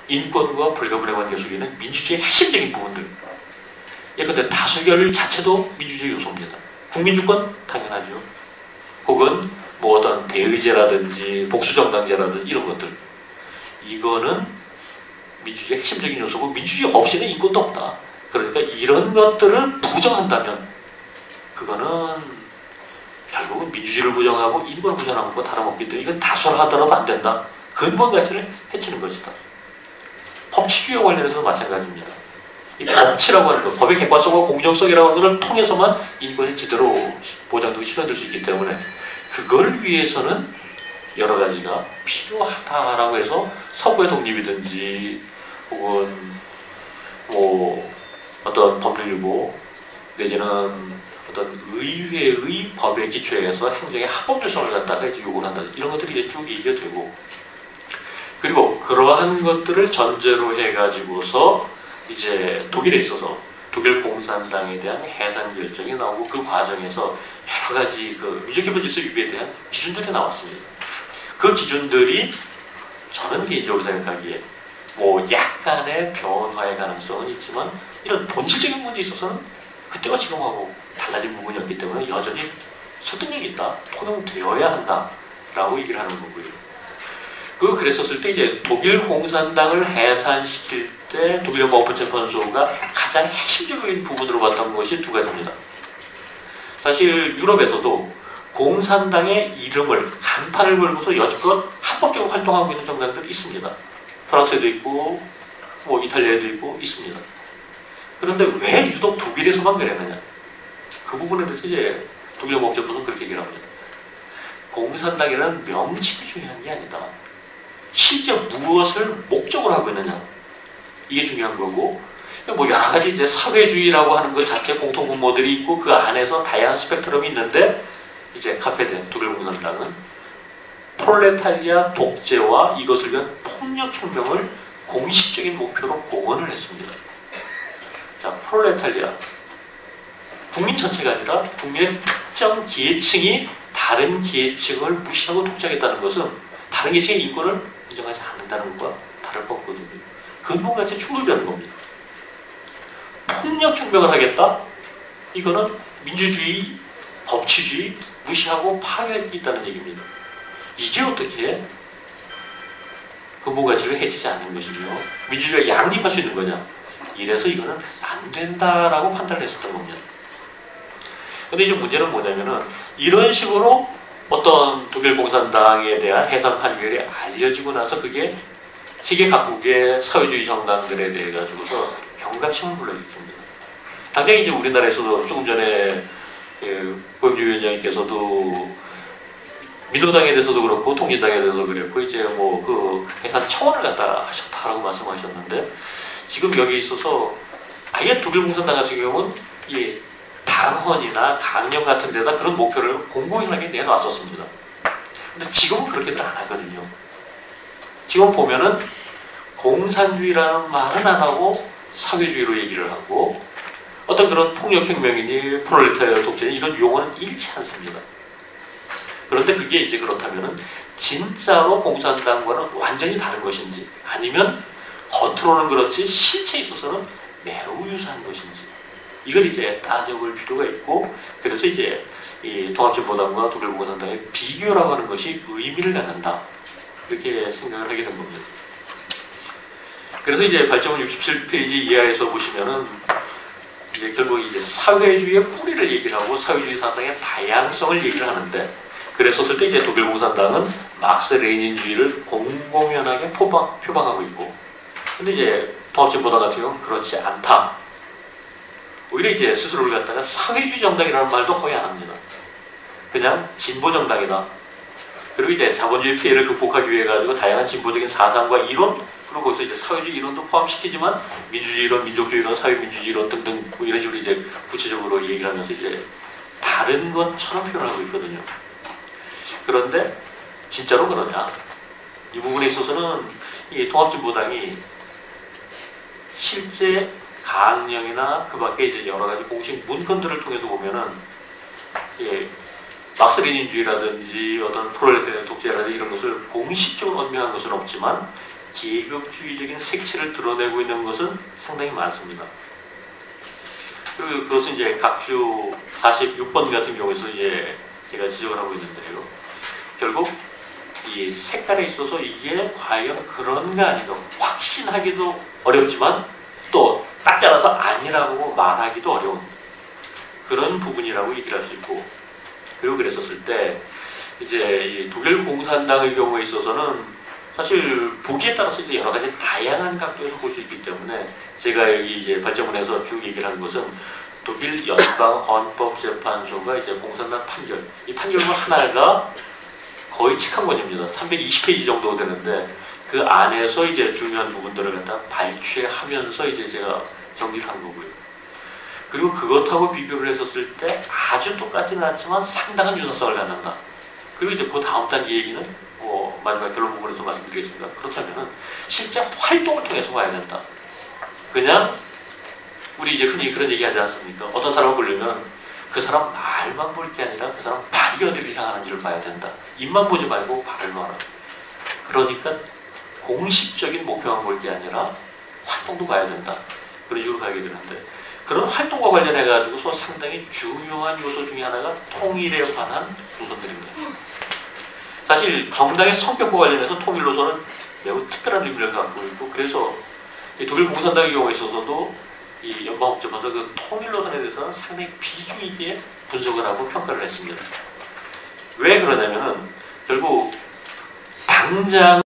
인권과 불가분에 관계 속에는 민주주의의 핵심적인 부분들. 예컨대 다수결 자체도 민주주의 요소입니다. 국민주권 당연하죠. 혹은 뭐 어떤 대의제라든지 복수정당제라든지 이런 것들. 이거는 민주주의의 핵심적인 요소고 민주주의 없이는 인권도 없다. 그러니까 이런 것들을 부정한다면 그거는 결국은 민주주의를 부정하고 인권을 부정하는 것과 다름없기 때문에 이건 다수를 하더라도 안 된다. 근본 가치를 해치는 것이다. 법치주의와 관련해서도 마찬가지입니다. 이 법치라고 하는 것, 법의 객관성과 공정성이라고 하는 것을 통해서만 인권이 제대로 보장되고 실현될 수 있기 때문에 그걸 위해서는 여러 가지가 필요하다라고 해서 서구의 독립이든지 혹은 뭐 어떤 법률유보 내지는 어떤 의회의 법에 기초해서 행정의 합법률성을 갖다가 이제 요구를 한다. 이런 것들이 이제 쭉 얘기가 되고 그리고 그러한 것들을 전제로 해가지고서 이제 독일에 있어서 독일 공산당에 대한 해산 결정이 나오고 그 과정에서 여러 가지 그 민족기본 질서 유지에 대한 기준들이 나왔습니다. 그 기준들이 저는 개인적으로 생각하기에 뭐 약간의 변화의 가능성은 있지만 이런 본질적인 문제에 있어서는 그때와 지금하고 달라진 부분이었기 때문에 여전히 설득력이 있다. 통용되어야 한다라고 얘기를 하는 거고요. 그랬었을 때 이제 독일 공산당을 해산시킬 때 독일 헌법재판소가 가장 핵심적인 부분으로 봤던 것이 두 가지입니다. 사실 유럽에서도 공산당의 이름을 간판을 걸고서 여지껏 합법적으로 활동하고 있는 정당들이 있습니다. 프랑스에도 있고 뭐 이탈리아에도 있고 있습니다. 그런데 왜 유독 독일에서만 그랬느냐? 그 부분에 대해서 이제 독일 헌법재판소는 그렇게 얘기를 합니다. 공산당이라는 명칭이 중요한 게 아니다. 실제 무엇을 목적으로 하고 있느냐 이게 중요한 거고 뭐 여러 가지 이제 사회주의라고 하는 것 자체 공통 분모들이 있고 그 안에서 다양한 스펙트럼이 있는데 이제 카페된 독일 공산당은 프롤레타리아 독재와 이것을 위한 폭력혁명을 공식적인 목표로 공언을 했습니다. 자, 프롤레타리아 국민 전체가 아니라 국민의 특정 계층이 다른 계층을 무시하고 통제하겠다는 것은 다른 계층의 인권을 인정하지 않는다는 것과 다를 바 없거든요. 근본과 충돌되는 겁니다. 폭력혁명을 하겠다? 이거는 민주주의, 법치주의 무시하고 파괴하겠다는 얘기입니다. 이게 어떻게 근본 가치를 해치지 않는 것이며 민주주의가 양립할 수 있는 거냐? 이래서 이거는 안 된다라고 판단을 했었던 겁니다. 근데 이제 문제는 뭐냐면은 이런 식으로 어떤 독일 공산당에 대한 해산 판결이 알려지고 나서 그게 세계 각국의 사회주의 정당들에 대해 가지고서 경각심을 불러일으킵니다. 당장 이제 우리나라에서도 조금 전에 고영주 위원장님께서도 민노당에 대해서도 그렇고 통진당에 대해서 그랬고 이제 뭐 그 해산 청원을 갖다 하셨다라고 말씀하셨는데 지금 여기 있어서 아예 독일 공산당 같은 경우는 이 당헌이나 강령 같은 데다 그런 목표를 공공연하게 내놨었습니다. 근데 지금은 그렇게들 안 하거든요. 지금 보면은 공산주의라는 말은 안 하고 사회주의로 얘기를 하고 어떤 그런 폭력혁명이니 프롤레타리아 독재니 이런 용어는 잃지 않습니다. 그런데 그게 이제 그렇다면은 진짜로 공산당과는 완전히 다른 것인지 아니면 겉으로는 그렇지 실체에 있어서는 매우 유사한 것인지 이걸 이제 따져볼 필요가 있고 그래서 이제 이 통합진보당과 독일 공산당의 비교라고 하는 것이 의미를 갖는다 이렇게 생각을 하게 된 겁니다. 그래서 이제 발전문 67페이지 이하에서 보시면은 이제 결국 이제 사회주의의 뿌리를 얘기를 하고 사회주의 사상의 다양성을 얘기를 하는데 그랬었을 때 이제 독일 공산당은 막스 레닌주의를 공공연하게 표방하고 있고 근데 이제 통합진보당 같은 경우는 그렇지 않다. 오히려 이제 스스로를 갖다가 사회주의 정당이라는 말도 거의 안 합니다. 그냥 진보 정당이다. 그리고 이제 자본주의 피해를 극복하기 위해 가지고 다양한 진보적인 사상과 이론 그리고 거기서 이제 사회주의 이론도 포함시키지만 민주주의 이론, 민족주의 이론, 사회민주주의 이론 등등 뭐 이런 식으로 이제 구체적으로 얘기를 하면서 이제 다른 것처럼 표현하고 있거든요. 그런데 진짜로 그러냐? 이 부분에 있어서는 이 통합진보당이 실제 강령이나 그 밖에 이제 여러 가지 공식 문건들을 통해서 보면은 예, 막스 레닌주의라든지 어떤 프롤레타리아 독재라든지 이런 것을 공식적으로 언명한 것은 없지만 계급주의적인 색채를 드러내고 있는 것은 상당히 많습니다. 그리고 그것은 이제 각주 46번 같은 경우에서 이제 제가 지적을 하고 있는데요. 결국 이 색깔에 있어서 이게 과연 그런가 아닌가 확신하기도 어렵지만 또 딱 잘라서 아니라고 말하기도 어려운 그런 부분이라고 얘기를 할 수 있고, 그리고 그랬었을 때 이제 이 독일 공산당의 경우에 있어서는 사실 보기에 따라서 이제 여러 가지 다양한 각도에서 볼 수 있기 때문에 제가 여기 이제 발제문에서 쭉 얘기를 하는 것은 독일 연방헌법재판소가 이제 공산당 판결, 이 판결문 하나가 거의 책 한 권입니다. 320페이지 정도 되는데 그 안에서 이제 중요한 부분들을 갖다 발췌하면서 이제 제가 정리를 한 거고요. 그리고 그것하고 비교를 했었을 때 아주 똑같지는 않지만 상당한 유사성을 갖는다. 그리고 이제 그 다음 단계 얘기는 뭐 마지막 결론 부분에서 말씀드리겠습니다. 그렇다면은 실제 활동을 통해서 봐야 된다. 그냥 우리 이제 흔히 그런 얘기 하지 않습니까? 어떤 사람을 보려면 그 사람 말만 볼 게 아니라 그 사람 발이 어디를 향하는지를 봐야 된다. 입만 보지 말고 발을 봐라. 그러니까 공식적인 목표만 볼 게 아니라 활동도 봐야 된다. 그런 식으로 가게 되는데, 그런 활동과 관련해가지고서 상당히 중요한 요소 중에 하나가 통일에 관한 노선들입니다. 사실 정당의 성격과 관련해서 통일 노선은 매우 특별한 의미를 갖고 있고, 그래서 독일 공산당의 경우에 있어서도 이 연방법재판소 그 통일 노선에 대해서는 상당히 비중 있게 분석을 하고 평가를 했습니다. 왜 그러냐면은 결국 당장